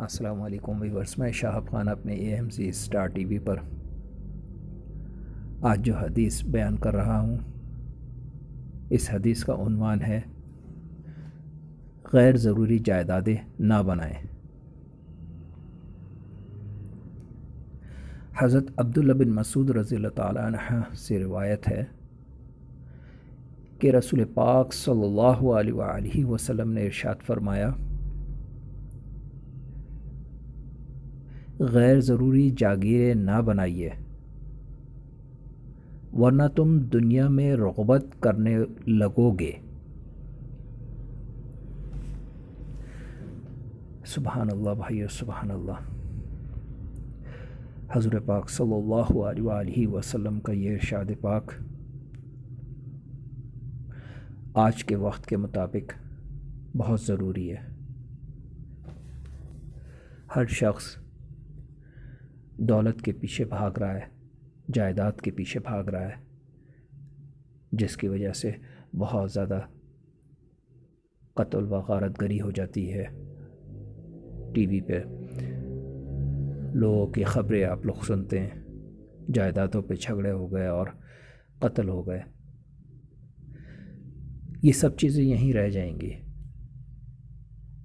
السلام علیکم ویورز، میں شاہب خان اپنے AMC اسٹار ٹی وی پر آج جو حدیث بیان کر رہا ہوں، اس حدیث کا عنوان ہے غیر ضروری جائیدادیں نہ بنائیں۔ حضرت عبداللہ بن مسعود رضی اللہ تعالیٰ عنہ سے روایت ہے کہ رسول پاک صلی اللہ علیہ وآلہ وسلم نے ارشاد فرمایا، غیر ضروری جاگیریں نہ بنائیے ورنہ تم دنیا میں رغبت کرنے لگو گے۔ سبحان اللہ بھائیو، سبحان اللہ۔ حضور پاک صلی اللہ علیہ وآلہ وسلم کا یہ ارشاد پاک آج کے وقت کے مطابق بہت ضروری ہے۔ ہر شخص دولت کے پیچھے بھاگ رہا ہے، جائیداد کے پیچھے بھاگ رہا ہے، جس کی وجہ سے بہت زیادہ قتل و غارت گری ہو جاتی ہے۔ ٹی وی پہ لوگوں کی خبریں آپ لوگ سنتے ہیں، جائیدادوں پہ جھگڑے ہو گئے اور قتل ہو گئے۔ یہ سب چیزیں یہیں رہ جائیں گی۔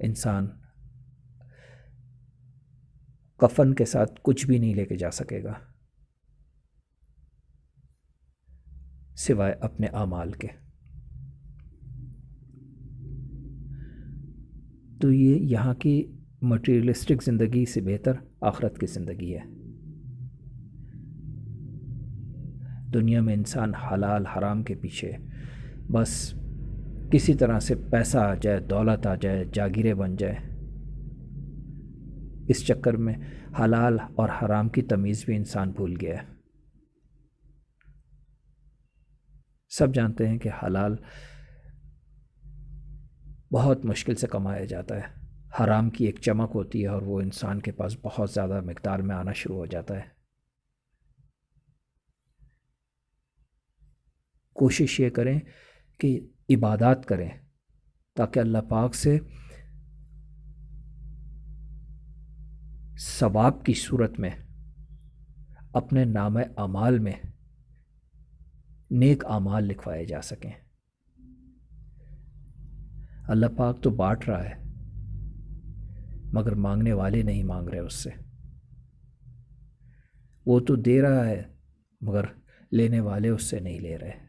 انسان کفن کے ساتھ کچھ بھی نہیں لے کے جا سکے گا سوائے اپنے اعمال کے۔ تو یہ یہاں کی مٹیریلسٹک زندگی سے بہتر آخرت کی زندگی ہے۔ دنیا میں انسان حلال حرام کے پیچھے بس کسی طرح سے پیسہ آ جائے، دولت آ جائے، جاگیریں بن جائے، اس چکر میں حلال اور حرام کی تمیز بھی انسان بھول گیا ہے۔ سب جانتے ہیں کہ حلال بہت مشکل سے کمایا جاتا ہے، حرام کی ایک چمک ہوتی ہے اور وہ انسان کے پاس بہت زیادہ مقدار میں آنا شروع ہو جاتا ہے۔ کوشش یہ کریں کہ عبادات کریں تاکہ اللہ پاک سے ثواب کی صورت میں اپنے نامہ اعمال میں نیک اعمال لکھوائے جا سکیں۔ اللہ پاک تو بانٹ رہا ہے مگر مانگنے والے نہیں مانگ رہے اس سے۔ وہ تو دے رہا ہے مگر لینے والے اس سے نہیں لے رہے۔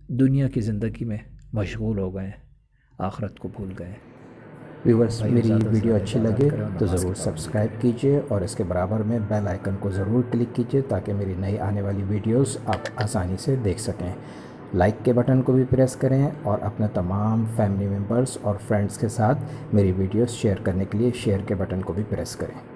دنیا کی زندگی میں مشغول ہو گئے، آخرت کو بھول گئے۔ ویورز، میری ویڈیو اچھی لگے تو ضرور سبسکرائب کیجئے اور اس کے برابر میں بیل آئیکن کو ضرور کلک کیجئے تاکہ میری نئی آنے والی ویڈیوز آپ آسانی سے دیکھ سکیں۔ لائک کے بٹن کو بھی پریس کریں اور اپنے تمام فیملی ممبرز اور فرینڈز کے ساتھ میری ویڈیوز شیئر کرنے کے لیے شیئر کے بٹن کو بھی پریس کریں۔